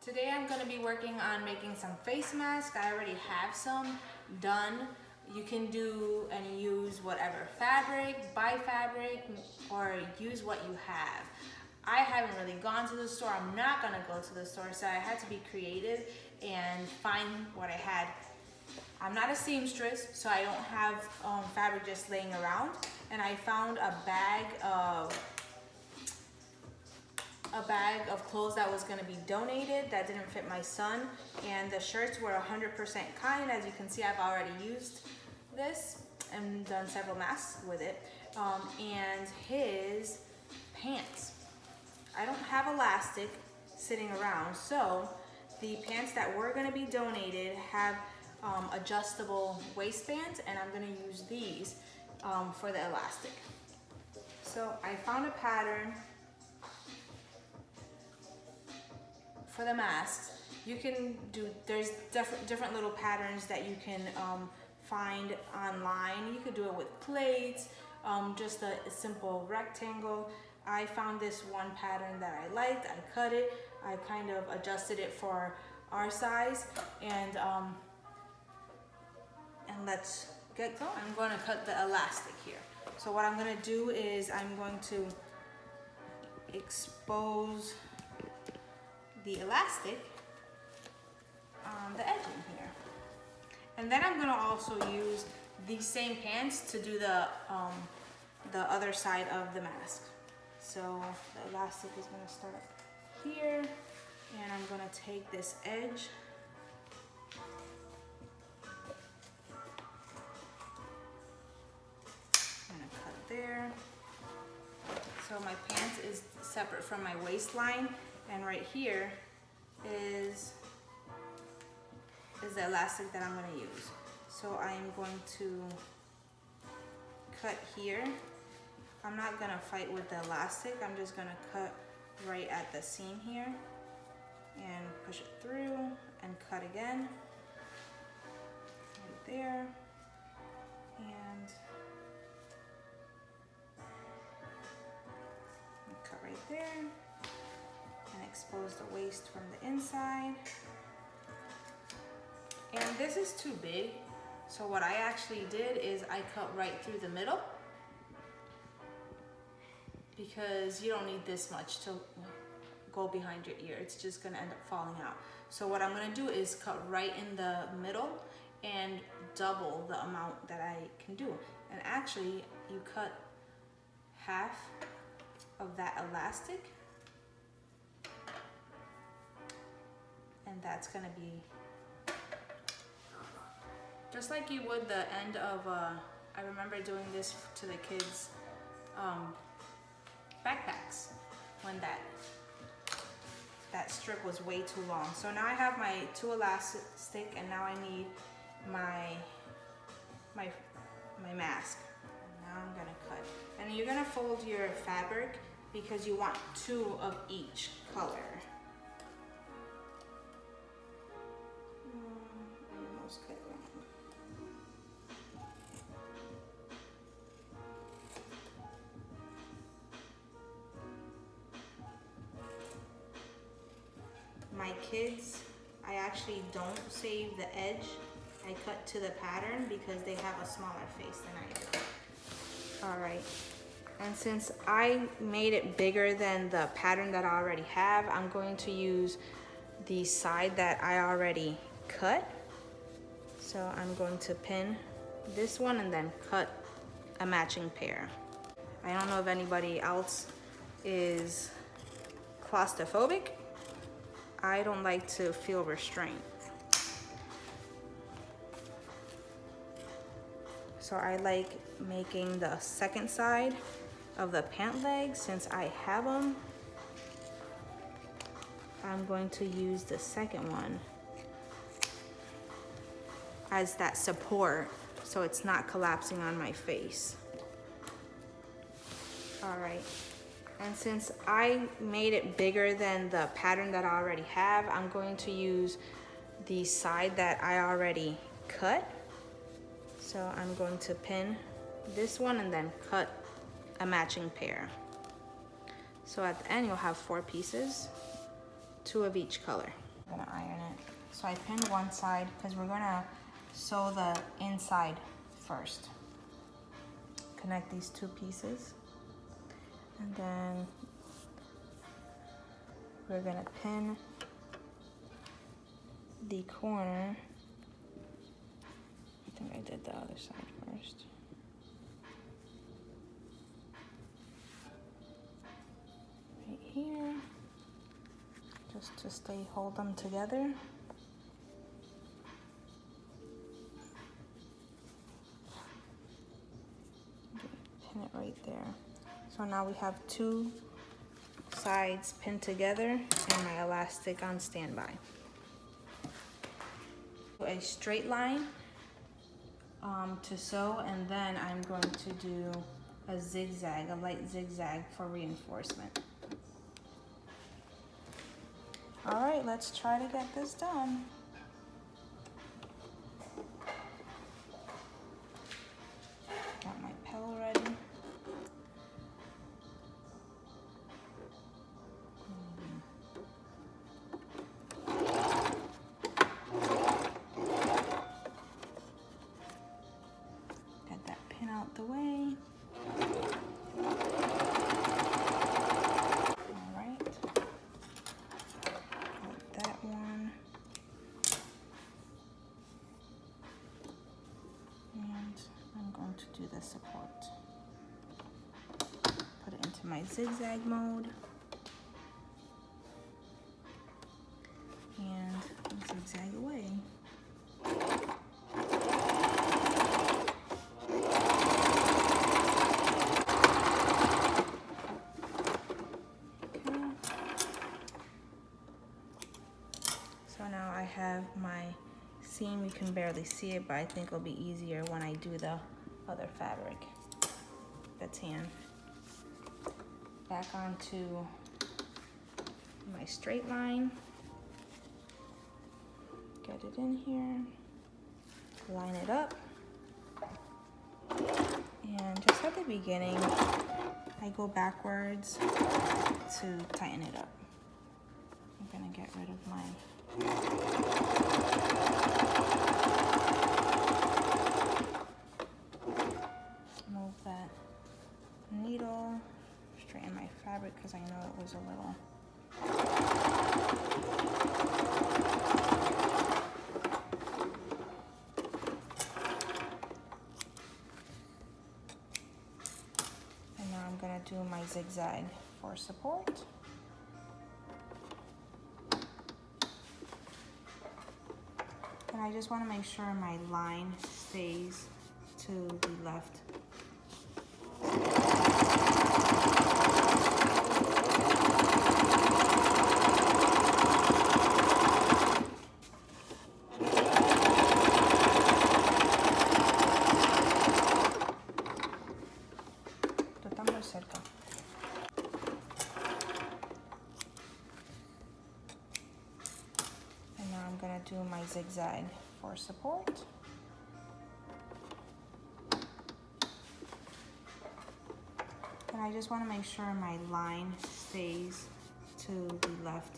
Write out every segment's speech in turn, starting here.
Today I'm going to be working on making some face masks. I already have some done. You can do and use whatever fabric, buy fabric, or use what you have. I haven't really gone to the store. I'm not going to go to the store, so I had to be creative and find what I had. I'm not a seamstress, so I don't have fabric just laying around. And I found a bag of clothes that was going to be donated that didn't fit my son, and the shirts were 100% cotton. As you can see, I've already used this and done several masks with it. And his pants, I don't have elastic sitting around, so the pants that were going to be donated have adjustable waistbands, and I'm going to use these for the elastic. So I found a pattern for the masks. You can do, there's different little patterns that you can find online. You could do it with plates, just a simple rectangle. I found this one pattern that I liked. I cut it. I kind of adjusted it for our size, and let's get going. I'm going to cut the elastic here. So what I'm going to do is I'm going to expose the elastic on the edging here. And then I'm going to also use these same pants to do the other side of the mask. So the elastic is going to start here, and I'm going to take this edge and cut there. So my pants is separate from my waistline, and right here is the elastic that I'm going to use. So I am going to cut here. I'm not going to fight with the elastic. I'm just going to cut right at the seam here and push it through and cut again right there, and cut right there, and expose the waist from the inside. And this is too big, so what I actually did is I cut right through the middle, because you don't need this much to go behind your ear. It's just gonna end up falling out. So what I'm gonna do is cut right in the middle and double the amount that I can do. And actually, you cut half of that elastic, and that's gonna be just like you would the end of I remember doing this to the kids backpacks when that strip was way too long. So now I have my two elastic, and now I need my mask. Now I'm gonna cut, and you're gonna fold your fabric because you want two of each color. I almost cut it wrong. My kids, I actually don't save the edge. I cut to the pattern because they have a smaller face than I do. All right, and since I made it bigger than the pattern that I already have, I'm going to use the side that I already cut. So I'm going to pin this one and then cut a matching pair. I don't know if anybody else is claustrophobic. I don't like to feel restrained. So I like making the second side of the pant leg. Since I have them, I'm going to use the second one as that support so it's not collapsing on my face. All right. And since I made it bigger than the pattern that I already have, I'm going to use the side that I already cut. So I'm going to pin this one and then cut a matching pair. So at the end, you'll have 4 pieces, 2 of each color. I'm gonna iron it. So I pinned one side because we're gonna sew the inside first. Connect these two pieces. And then we're gonna pin the corner. I think I did the other side first. Right here, just to hold them together. Pin it right there. So now we have two sides pinned together and my elastic on standby. A straight line to sew, and then I'm going to do a zigzag, a light zigzag for reinforcement. All right, let's try to get this done. Got my pillow ready. Get that pin out the way. All right. Like that one. And I'm going to do the support. Put it into my zigzag mode. And zigzag away. Okay. So now I have my seam. You can barely see it, but I think it'll be easier when I do the other fabric, the tan. Back onto my straight line. Get it in here, line it up, and just at the beginning, I go backwards to tighten it up. I'm gonna get rid of my move that needle, straighten my fabric because I know it was a little do my zigzag for support. And I just want to make sure my line stays to the left. Cerca. And now I'm gonna do my zigzag for support. And I just want to make sure my line stays to the left.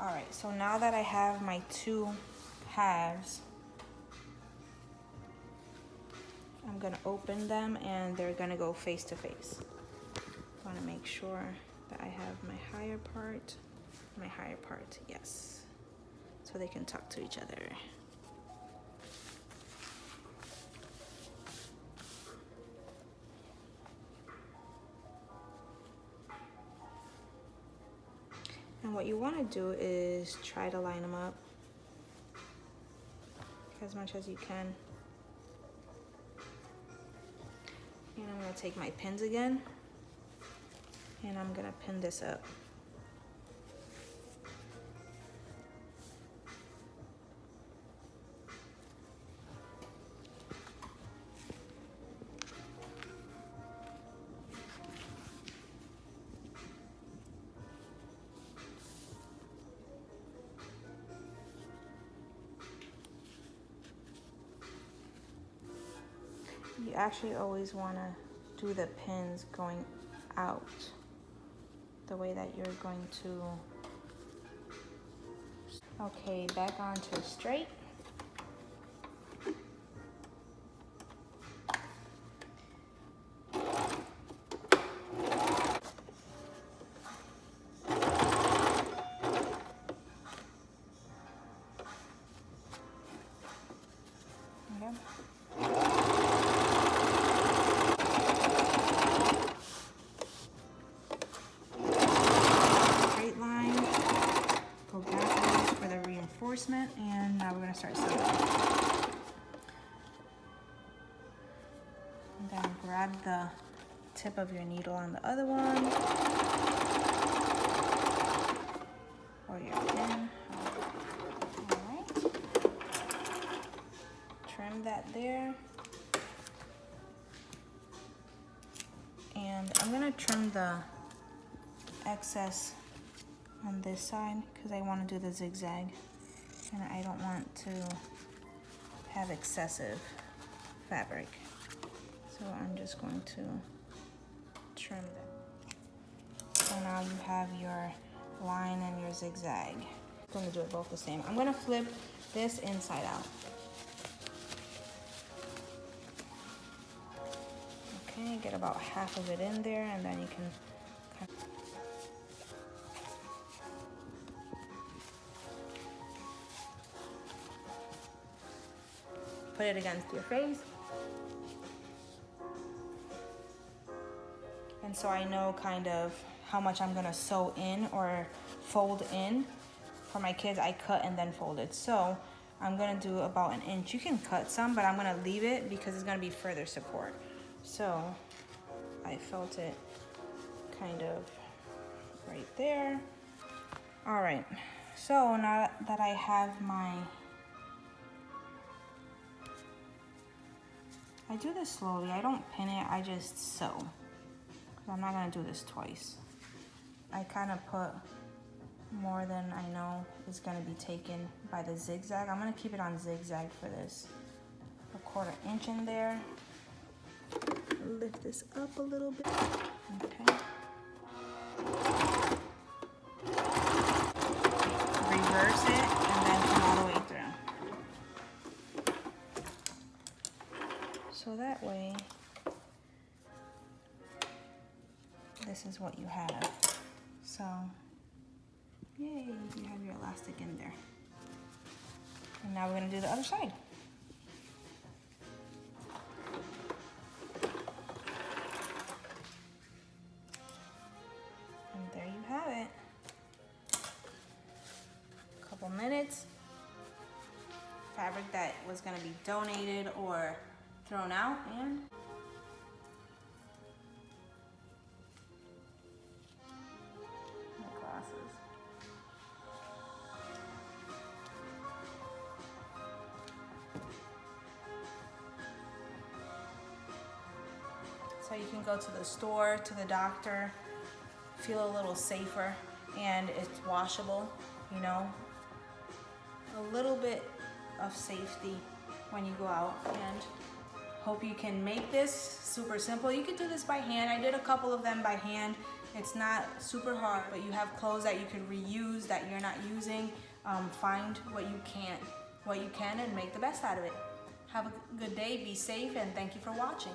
Alright, so now that I have my two halves, I'm going to open them and they're going to go face to face. I want to make sure that I have my higher part, yes, so they can talk to each other. And what you want to do is try to line them up as much as you can. And I'm going to take my pins again and I'm going to pin this up. You actually always want to do the pins going out the way that you're going to. Okay, back onto straight. And now we're going to start sewing. And then grab the tip of your needle on the other one, or your pin. All right. Trim that there. And I'm going to trim the excess on this side because I want to do the zigzag. And I don't want to have excessive fabric. So I'm just going to trim that. So now you have your line and your zigzag. I'm going to do it both the same. I'm going to flip this inside out. Okay, get about half of it in there, and then you can kind of put it against your face. And so I know kind of how much I'm gonna sew in or fold in. For my kids, I cut and then fold it. So I'm gonna do about 1 inch. You can cut some, but I'm gonna leave it because it's gonna be further support. So I felt it kind of right there. All right, so now that I have my, I do this slowly. I don't pin it, I just sew. I'm not gonna do this twice. I kind of put more than I know is gonna be taken by the zigzag. I'm gonna keep it on zigzag for this. 1/4 inch in there. Lift this up a little bit. Okay. Reverse it and then come all the way through. So that way, this is what you have. So, yay, you have your elastic in there. And now we're gonna do the other side. And there you have it. A couple minutes. Fabric that was gonna be donated or thrown out, and so you can go to the store, to the doctor, feel a little safer, and it's washable, you know. A little bit of safety when you go out, and hope you can make this super simple. You could do this by hand. I did a couple of them by hand. It's not super hard, but you have clothes that you can reuse that you're not using. Find what you can and make the best out of it. Have a good day, be safe, and thank you for watching.